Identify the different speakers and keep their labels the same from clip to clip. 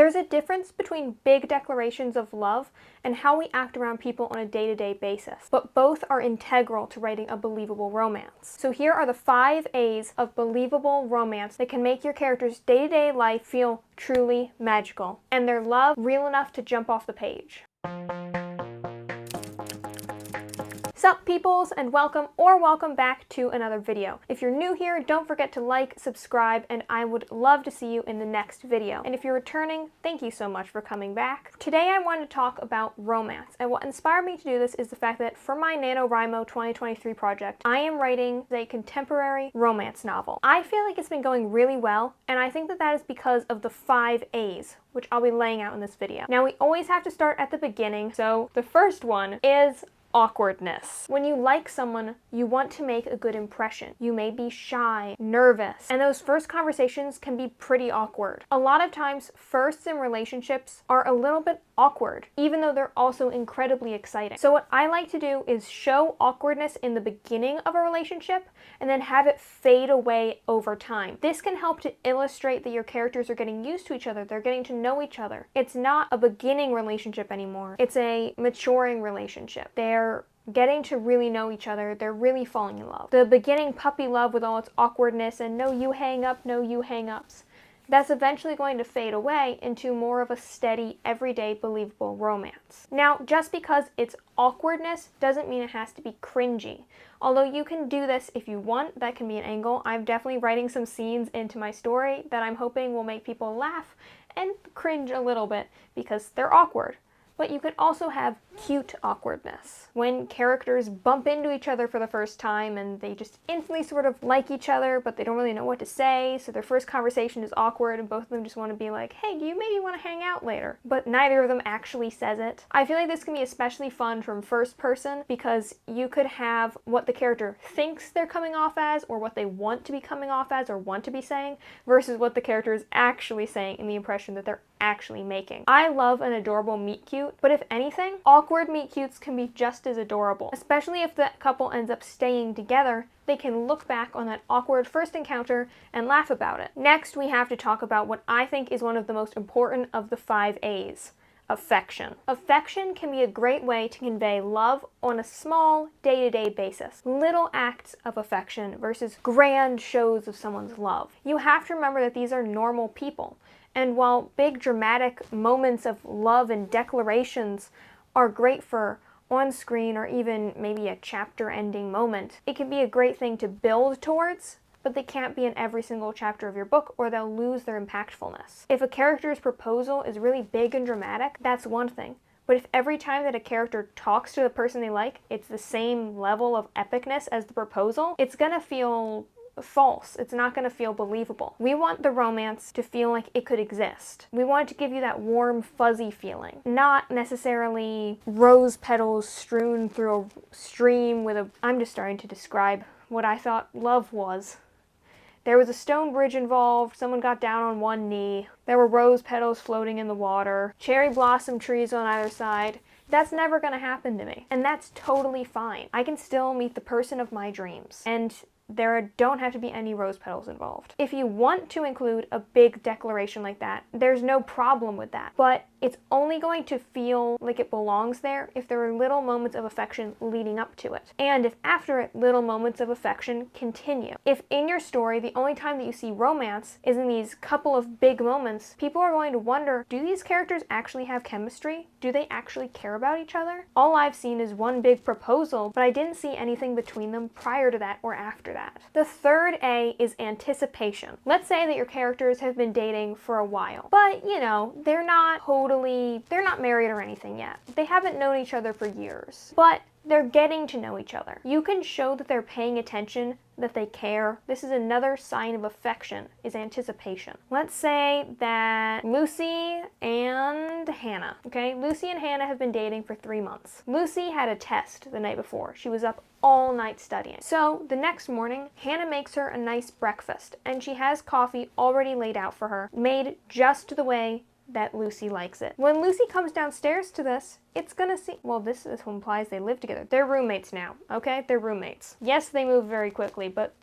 Speaker 1: There's a difference between big declarations of love and how we act around people on a day-to-day basis, but both are integral to writing a believable romance. So here are the 5 A's of believable romance that can make your character's day-to-day life feel truly magical, and their love real enough to jump off the page. Sup peoples, and welcome back to another video. If you're new here, don't forget to like, subscribe, and I would love to see you in the next video. And if you're returning, thank you so much for coming back. Today I wanted to talk about romance, and what inspired me to do this is the fact that for my NaNoWriMo 2023 project, I am writing a contemporary romance novel. I feel like it's been going really well, and I think that that is because of the 5 A's, which I'll be laying out in this video. Now, we always have to start at the beginning, so the first one is awkwardness. When you like someone, you want to make a good impression. You may be shy, nervous, and those first conversations can be pretty awkward. A lot of times, firsts in relationships are a little bit awkward, even though they're also incredibly exciting. So what I like to do is show awkwardness in the beginning of a relationship and then have it fade away over time. This can help to illustrate that your characters are getting used to each other, they're getting to know each other. It's not a beginning relationship anymore, it's a maturing relationship. They're getting to really know each other, they're really falling in love. The beginning puppy love with all its awkwardness and no you hang up, no you hang ups, that's eventually going to fade away into more of a steady, everyday, believable romance. Now, just because it's awkwardness doesn't mean it has to be cringy. Although you can do this if you want, that can be an angle. I'm definitely writing some scenes into my story that I'm hoping will make people laugh and cringe a little bit because they're awkward. But you could also have cute awkwardness, when characters bump into each other for the first time and they just instantly sort of like each other, but they don't really know what to say, so their first conversation is awkward and both of them just want to be like, hey, do you maybe want to hang out later? But neither of them actually says it. I feel like this can be especially fun from first person because you could have what the character thinks they're coming off as, or what they want to be coming off as or want to be saying, versus what the character is actually saying in the impression that they're actually making. I love an adorable meet cute, but if anything, awkward meet cutes can be just as adorable. Especially if the couple ends up staying together, they can look back on that awkward first encounter and laugh about it. Next, we have to talk about what I think is one of the most important of the 5 A's. Affection. Affection can be a great way to convey love on a small, day-to-day basis. Little acts of affection versus grand shows of someone's love. You have to remember that these are normal people. And while big dramatic moments of love and declarations are great for on-screen or even maybe a chapter-ending moment, it can be a great thing to build towards, but they can't be in every single chapter of your book or they'll lose their impactfulness. If a character's proposal is really big and dramatic, that's one thing. But if every time that a character talks to the person they like, it's the same level of epicness as the proposal, it's gonna feel false. It's not going to feel believable. We want the romance to feel like it could exist. We want it to give you that warm, fuzzy feeling, not necessarily rose petals strewn through a stream with a... I'm just starting to describe what I thought love was. There was a stone bridge involved, someone got down on one knee, there were rose petals floating in the water, cherry blossom trees on either side. That's never going to happen to me, and that's totally fine. I can still meet the person of my dreams, and there don't have to be any rose petals involved. If you want to include a big declaration like that, there's no problem with that. But it's only going to feel like it belongs there if there are little moments of affection leading up to it. And if after it, little moments of affection continue. If in your story, the only time that you see romance is in these couple of big moments, people are going to wonder, do these characters actually have chemistry? Do they actually care about each other? All I've seen is one big proposal, but I didn't see anything between them prior to that or after that. The third A is anticipation. Let's say that your characters have been dating for a while, but you know, they're not married or anything yet. They haven't known each other for years, but they're getting to know each other. You can show that they're paying attention, that they care. This is another sign of affection, is anticipation. Let's say that Lucy and Hannah, okay? Lucy and Hannah have been dating for 3 months. Lucy had a test the night before. She was up all night studying. So the next morning, Hannah makes her a nice breakfast, and she has coffee already laid out for her, made just the way that Lucy likes it. When Lucy comes downstairs to this, it's gonna seem, well, this implies they live together. They're roommates now, okay? They're roommates. Yes, they move very quickly, but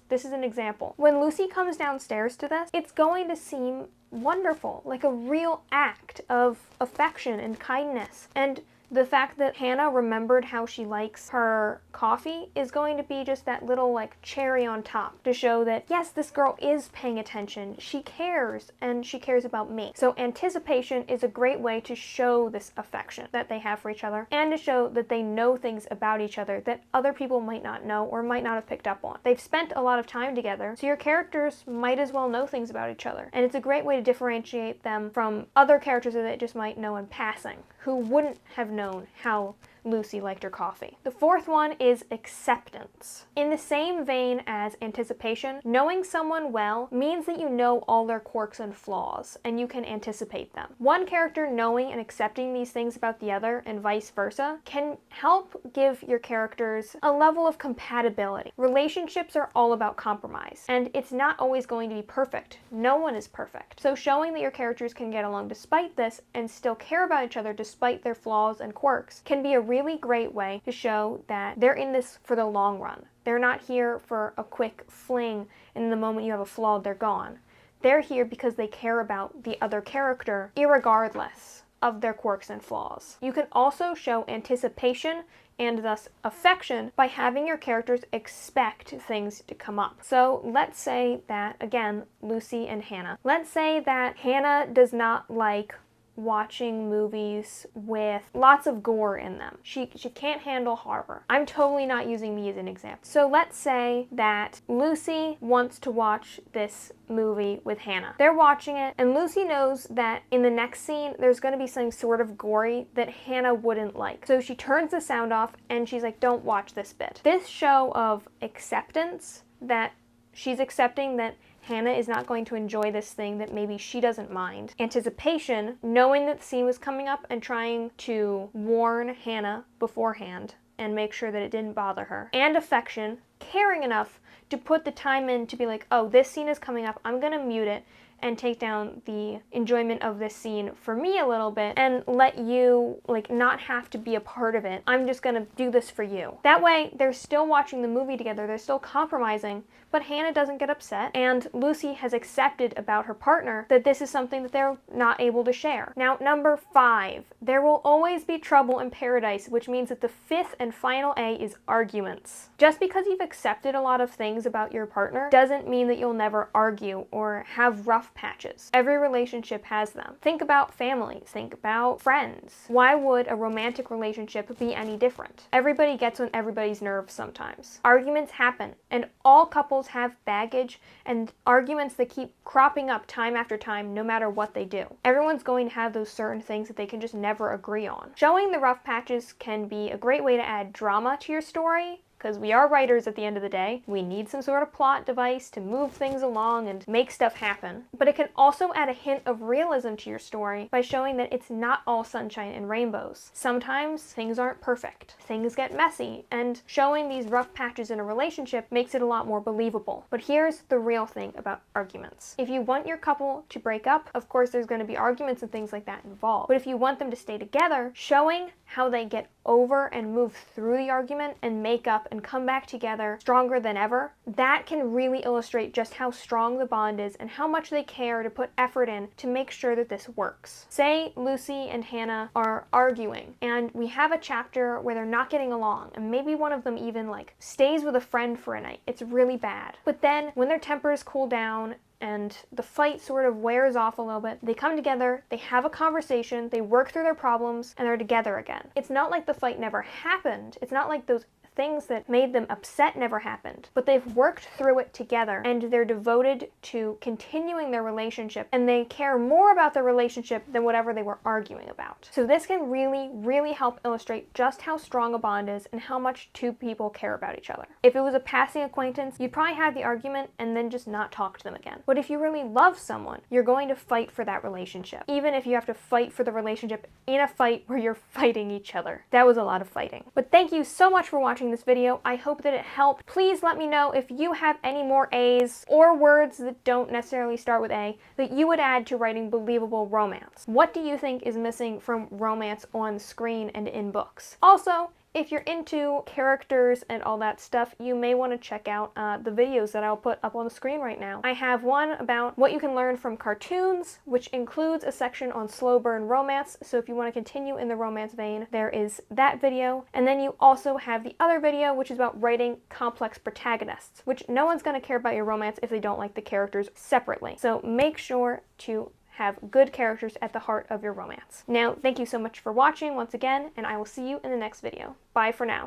Speaker 1: this is an example. When Lucy comes downstairs to this, it's going to seem wonderful, like a real act of affection and kindness. And the fact that Hannah remembered how she likes her coffee is going to be just that little like cherry on top to show that yes, this girl is paying attention, she cares, and she cares about me. So anticipation is a great way to show this affection that they have for each other and to show that they know things about each other that other people might not know or might not have picked up on. They've spent a lot of time together, so your characters might as well know things about each other. And it's a great way to differentiate them from other characters that they just might know in passing, who wouldn't have known how Lucy liked her coffee. The fourth one is acceptance. In the same vein as anticipation, knowing someone well means that you know all their quirks and flaws, and you can anticipate them. One character knowing and accepting these things about the other, and vice versa, can help give your characters a level of compatibility. Relationships are all about compromise, and it's not always going to be perfect. No one is perfect. So showing that your characters can get along despite this and still care about each other despite their flaws and quirks can be a really great way to show that they're in this for the long run. They're not here for a quick fling and the moment you have a flaw, they're gone. They're here because they care about the other character, irregardless of their quirks and flaws. You can also show anticipation and thus affection by having your characters expect things to come up. So let's say that, again, Lucy and Hannah. Let's say that Hannah does not like watching movies with lots of gore in them. She can't handle horror. I'm totally not using me as an example. So let's say that Lucy wants to watch this movie with Hannah. They're watching it, and Lucy knows that in the next scene there's going to be something sort of gory that Hannah wouldn't like. So she turns the sound off and she's like, don't watch this bit. This show of acceptance, that she's accepting that Hannah is not going to enjoy this thing that maybe she doesn't mind. Anticipation, knowing that the scene was coming up and trying to warn Hannah beforehand and make sure that it didn't bother her. And affection, caring enough to put the time in to be like, oh, this scene is coming up, I'm gonna mute it and take down the enjoyment of this scene for me a little bit and let you like not have to be a part of it. I'm just gonna do this for you. That way they're still watching the movie together, they're still compromising, but Hannah doesn't get upset and Lucy has accepted about her partner that this is something that they're not able to share. Now, number 5, there will always be trouble in paradise, which means that the 5th and final A is arguments. Just because you've accepted a lot of things about your partner doesn't mean that you'll never argue or have rough patches. Every relationship has them. Think about families, think about friends. Why would a romantic relationship be any different? Everybody gets on everybody's nerves sometimes. Arguments happen, and all couples have baggage and arguments that keep cropping up time after time no matter what they do. Everyone's going to have those certain things that they can just never agree on. Showing the rough patches can be a great way to add drama to your story, because we are writers at the end of the day. We need some sort of plot device to move things along and make stuff happen. But it can also add a hint of realism to your story by showing that it's not all sunshine and rainbows. Sometimes things aren't perfect. Things get messy, and showing these rough patches in a relationship makes it a lot more believable. But here's the real thing about arguments. If you want your couple to break up, of course there's going to be arguments and things like that involved. But if you want them to stay together, showing how they get over and move through the argument and make up and come back together stronger than ever, that can really illustrate just how strong the bond is and how much they care to put effort in to make sure that this works. Say Lucy and Hannah are arguing and we have a chapter where they're not getting along and maybe one of them even like stays with a friend for a night. It's really bad. But then when their tempers cool down and the fight sort of wears off a little bit, they come together, they have a conversation, they work through their problems, and they're together again. It's not like the fight never happened. It's not like those things that made them upset never happened, but they've worked through it together and they're devoted to continuing their relationship, and they care more about their relationship than whatever they were arguing about. So this can really, really help illustrate just how strong a bond is and how much two people care about each other. If it was a passing acquaintance, you'd probably have the argument and then just not talk to them again. But if you really love someone, you're going to fight for that relationship, even if you have to fight for the relationship in a fight where you're fighting each other. That was a lot of fighting. But thank you so much for watching this video. I hope that it helped. Please let me know if you have any more A's or words that don't necessarily start with A that you would add to writing believable romance. What do you think is missing from romance on screen and in books? Also, if you're into characters and all that stuff, you may want to check out the videos that I'll put up on the screen right now. I have one about what you can learn from cartoons, which includes a section on slow burn romance, so if you want to continue in the romance vein, there is that video. And then you also have the other video, which is about writing complex protagonists, which no one's going to care about your romance if they don't like the characters separately. So make sure to have good characters at the heart of your romance. Now, thank you so much for watching once again, and I will see you in the next video. Bye for now.